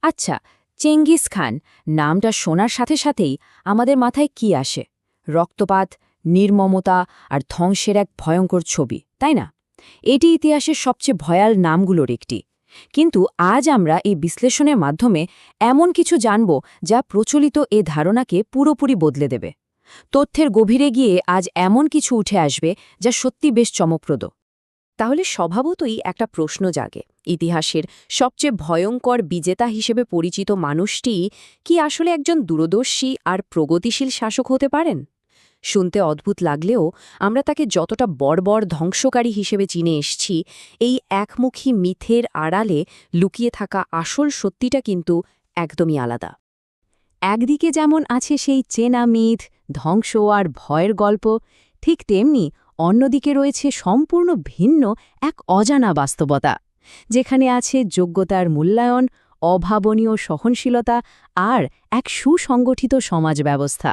আচ্ছা, Genghis Khan নামটা শোনার সাথে সাথেই আমাদের মাথায় কি আসে? রক্তপাত, নির্মমতা আর ধ্বংসের এক ভয়ঙ্কর ছবি, তাই না? এটি ইতিহাসের সবচেয়ে ভয়াল নামগুলোর একটি। কিন্তু আজ আমরা এই বিশ্লেষণের মাধ্যমে এমন কিছু জানব যা প্রচলিত এ ধারণাকে পুরোপুরি বদলে দেবে। তথ্যের গভীরে গিয়ে আজ এমন কিছু উঠে আসবে যা সত্যি বেশ চমকপ্রদ। তাহলে স্বভাবতই একটা প্রশ্ন জাগে, ইতিহাসের সবচেয়ে ভয়ঙ্কর বিজেতা হিসেবে পরিচিত মানুষটি কি আসলে একজন দূরদর্শী আর প্রগতিশীল শাসক হতে পারেন? শুনতে অদ্ভুত লাগলেও আমরা তাকে যতটা বর্বর ধ্বংসকারী হিসেবে চিনে এসছি, এই একমুখী মিথের আড়ালে লুকিয়ে থাকা আসল সত্যিটা কিন্তু একদমই আলাদা। একদিকে যেমন আছে সেই চেনা মিথ, ধ্বংস আর ভয়ের গল্প, ঠিক তেমনি অন্যদিকে রয়েছে সম্পূর্ণ ভিন্ন এক অজানা বাস্তবতা, যেখানে আছে যোগ্যতার মূল্যায়ন, অভাবনীয় সহনশীলতা আর এক সুসংগঠিত সমাজ ব্যবস্থা।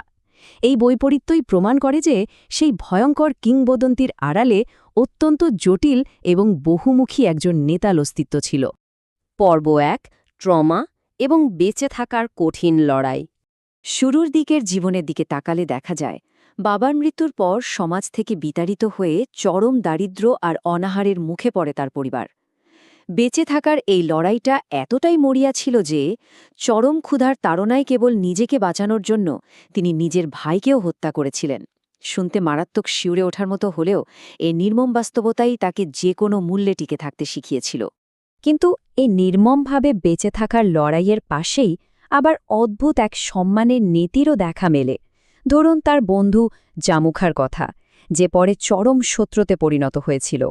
এই বৈপরীত্যই প্রমাণ করে যে সেই ভয়ঙ্কর কিংবদন্তির আড়ালে অত্যন্ত জটিল এবং বহুমুখী একজন নেতার অস্তিত্ব ছিল। পর্ব ১, ট্রমা এবং বেঁচে থাকার কঠিন লড়াই। শুরুর দিকের জীবনের দিকে তাকালে দেখা যায়, বাবার মৃত্যুর পর সমাজ থেকে বিতাড়িত হয়ে চরম দারিদ্র্য আর অনাহারের মুখে পড়ে তার পরিবার। বেঁচে থাকার এই লড়াইটা এতটাই মরিয়া ছিল যে চরম ক্ষুধার তাড়নায় কেবল নিজেকে বাঁচানোর জন্য তিনি নিজের ভাইকেও হত্যা করেছিলেন। শুনতে মারাত্মক শিউরে ওঠার মতো হলেও এই নির্মম বাস্তবতাই তাকে যে কোনো মূল্যে টিকে থাকতে শিখিয়েছিল। কিন্তু এই নির্মমভাবে বেঁচে থাকার লড়াইয়ের পাশেই আবার অদ্ভুত এক সম্মানের নীতিরও দেখা মেলে। ধরুন তার বন্ধু জামুখার কথা, যে পরে চরম শত্রুতে পরিণত হয়েছিল।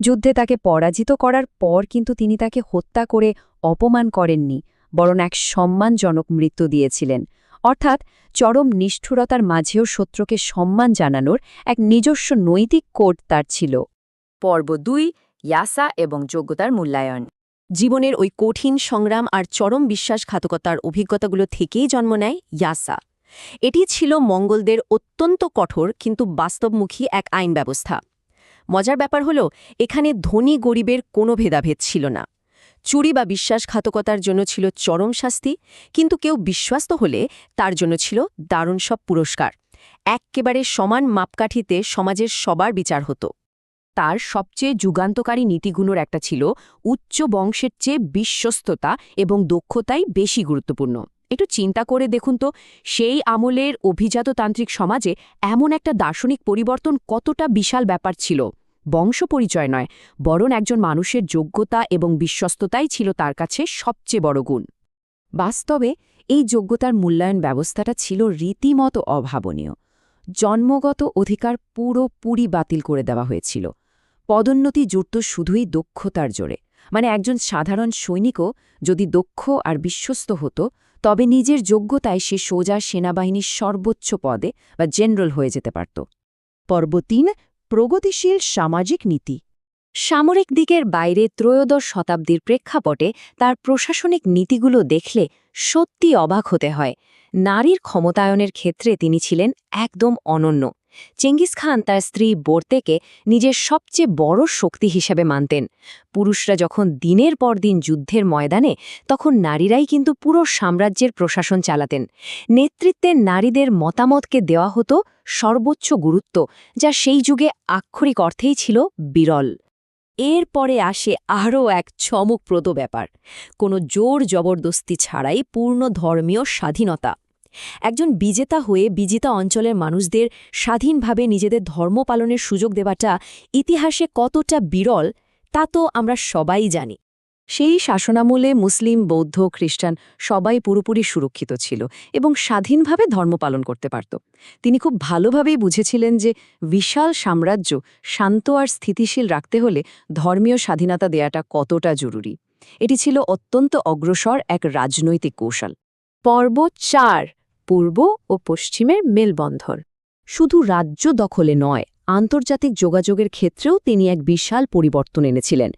যুদ্ধে তাকে পরাজিত করার পর কিন্তু তিনি তাকে হত্যা করে অপমান করেননি, বরং এক সম্মানজনক মৃত্যু দিয়েছিলেন। অর্থাৎ চরম নিষ্ঠুরতার মাঝেও শত্রুকে সম্মান জানানোর এক নিজস্ব নৈতিক কোড তার ছিল। পর্ব ২, ইয়াসা এবং যোগ্যতার মূল্যায়ন। জীবনের ওই কঠিন সংগ্রাম আর চরম বিশ্বাসঘাতকতার অভিজ্ঞতাগুলো থেকেই জন্ম নেয় ইয়াসা। এটি ছিল মঙ্গলদের অত্যন্ত কঠোর কিন্তু বাস্তবমুখী এক আইন ব্যবস্থা। মজার ব্যাপার হল, এখানে ধনী গরিবের কোনো ভেদাভেদ ছিল না। চুরি বা বিশ্বাসঘাতকতার জন্য ছিল চরম শাস্তি, কিন্তু কেউ বিশ্বস্ত হলে তার জন্য ছিল দারুণ সব পুরস্কার। এক্কেবারে সমান মাপকাঠিতে সমাজের সবার বিচার হতো। তার সবচেয়ে যুগান্তকারী নীতিগুলোর একটা ছিল উচ্চ বংশের চেয়ে বিশ্বস্ততা এবং দক্ষতাই বেশি গুরুত্বপূর্ণ। একটু চিন্তা করে দেখুন তো, সেই আমলের অভিজাততান্ত্রিক সমাজে এমন একটা দার্শনিক পরিবর্তন কতটা বিশাল ব্যাপার ছিল। বংশ পরিচয় নয়, বরং একজন মানুষের যোগ্যতা এবং বিশ্বস্ততাই ছিল তার কাছে সবচেয়ে বড় গুণ। বাস্তবে এই যোগ্যতার মূল্যায়ন ব্যবস্থাটা ছিল রীতিমতো অভাবনীয়। জন্মগত অধিকার পুরোপুরি বাতিল করে দেওয়া হয়েছিল। পদোন্নতি জুড়ত শুধুই দক্ষতার জোরে। মানে একজন সাধারণ সৈনিকও যদি দক্ষ আর বিশ্বস্ত হতো, তবে নিজের যোগ্যতায় সে সোজা সেনাবাহিনীর সর্বোচ্চ পদে বা জেনারেল হয়ে যেতে পারত। পর্ব ৩, প্রগতিশীল সামাজিক নীতি। সামরিক দিকের বাইরে ত্রয়োদশ শতাব্দীর প্রেক্ষাপটে তার প্রশাসনিক নীতিগুলো দেখলে সত্যি অবাক হতে হয়। নারীর ক্ষমতায়নের ক্ষেত্রে তিনি ছিলেন একদম অনন্য। চেঙ্গিস খান তার স্ত্রী বোরতেকে নিজের সবচেয়ে বড় শক্তি হিসেবে মানতেন। পুরুষরা যখন দিনের পর দিন যুদ্ধের ময়দানে, তখন নারীরাই কিন্তু পুরো সাম্রাজ্যের প্রশাসন চালাতেন। নেতৃত্বের নারীদের মতামতকে দেওয়া হতো সর্বোচ্চ গুরুত্ব, যা সেই যুগে আক্ষরিক অর্থেই ছিল বিরল। এরপরে আসে আরও এক চমকপ্রদ ব্যাপার, কোনো জোর জবরদস্তি ছাড়াই পূর্ণ ধর্মীয় স্বাধীনতা। একজন বিজেতা হয়ে বিজিতা অঞ্চলের মানুষদের স্বাধীনভাবে নিজেদের ধর্ম পালনের সুযোগ দেওয়াটা ইতিহাসে কতটা বিরল তা তো আমরা সবাই জানি। সেই শাসনামলে মুসলিম, বৌদ্ধ, খ্রিস্টান সবাই পুরোপুরি সুরক্ষিত ছিল এবং স্বাধীনভাবে ধর্ম পালন করতে পারত। তিনি খুব ভালোভাবেই বুঝেছিলেন যে বিশাল সাম্রাজ্য শান্ত আর স্থিতিশীল রাখতে হলে ধর্মীয় স্বাধীনতা দেয়াটা কতটা জরুরি। এটি ছিল অত্যন্ত অগ্রসর এক রাজনৈতিক কৌশল। পর্ব ৪, পূর্ব ও পশ্চিমের মেলবন্ধন। শুধু রাজ্য দখলে নয়, আন্তর্জাতিক যোগাযোগের ক্ষেত্রেও তিনি এক বিশাল পরিবর্তন এনেছিলেন।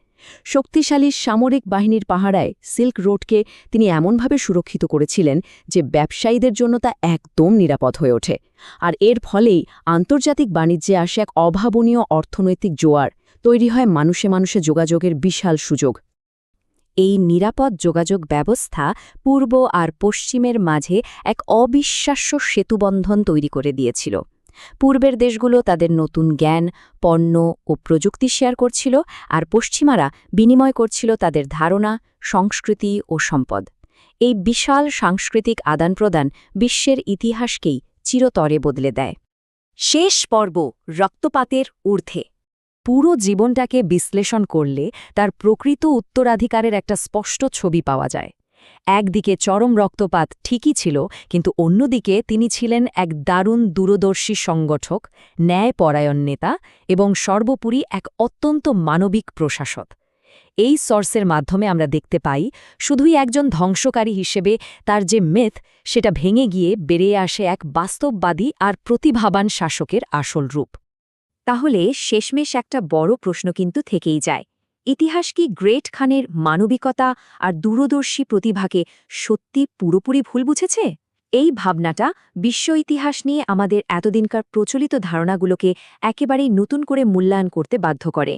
শক্তিশালী সামরিক বাহিনীর পাহারায় সিল্ক রোডকে তিনি এমনভাবে সুরক্ষিত করেছিলেন যে ব্যবসায়ীদের জন্য তা একদম নিরাপদ হয়ে ওঠে। আর এর ফলেই আন্তর্জাতিক বাণিজ্যে আসে এক অভাবনীয় অর্থনৈতিক জোয়ার, তৈরি হয় মানুষে মানুষে যোগাযোগের বিশাল সুযোগ। এই নিরাপদ যোগাযোগ ব্যবস্থা পূর্ব আর পশ্চিমের মাঝে এক অবিশ্বাস্য সেতুবন্ধন তৈরি করে দিয়েছিল। পূর্বের দেশগুলো তাদের নতুন জ্ঞান, পণ্য ও প্রযুক্তি শেয়ার করছিল, আর পশ্চিমারা বিনিময় করছিল তাদের ধারণা, সংস্কৃতি ও সম্পদ। এই বিশাল সাংস্কৃতিক আদান-প্রদান বিশ্বের ইতিহাসকেই চিরতরে বদলে দেয়। শেষ পর্ব, রক্তপাতের ঊর্ধ্বে। পুরো জীবনটাকে বিশ্লেষণ করলে তার প্রকৃত উত্তরাধিকারের একটা স্পষ্ট ছবি পাওয়া যায়। একদিকে চরম রক্তপাত ঠিকই ছিল, কিন্তু অন্যদিকে তিনি ছিলেন এক দারুণ দূরদর্শী সংগঠক, ন্যায়পরায়ণ নেতা এবং সর্বোপরি এক অত্যন্ত মানবিক প্রশাসক। এই সোর্সের মাধ্যমে আমরা দেখতে পাই শুধুই একজন ধ্বংসকারী হিসেবে তার যে মিথ, সেটা ভেঙে গিয়ে বেরিয়ে আসে এক বাস্তববাদী আর প্রতিভাবান শাসকের আসল রূপ। তাহলে শেষমেশ একটা বড় প্রশ্ন কিন্তু থেকেই যায়, ইতিহাস কি গ্রেট খানের মানবিকতা আর দূরদর্শী প্রতিভাকে সত্যি পুরোপুরি ভুল বুঝেছে? এই ভাবনাটা বিশ্ব ইতিহাস নিয়ে আমাদের এতদিনকার প্রচলিত ধারণাগুলোকে একেবারেই নতুন করে মূল্যায়ন করতে বাধ্য করে।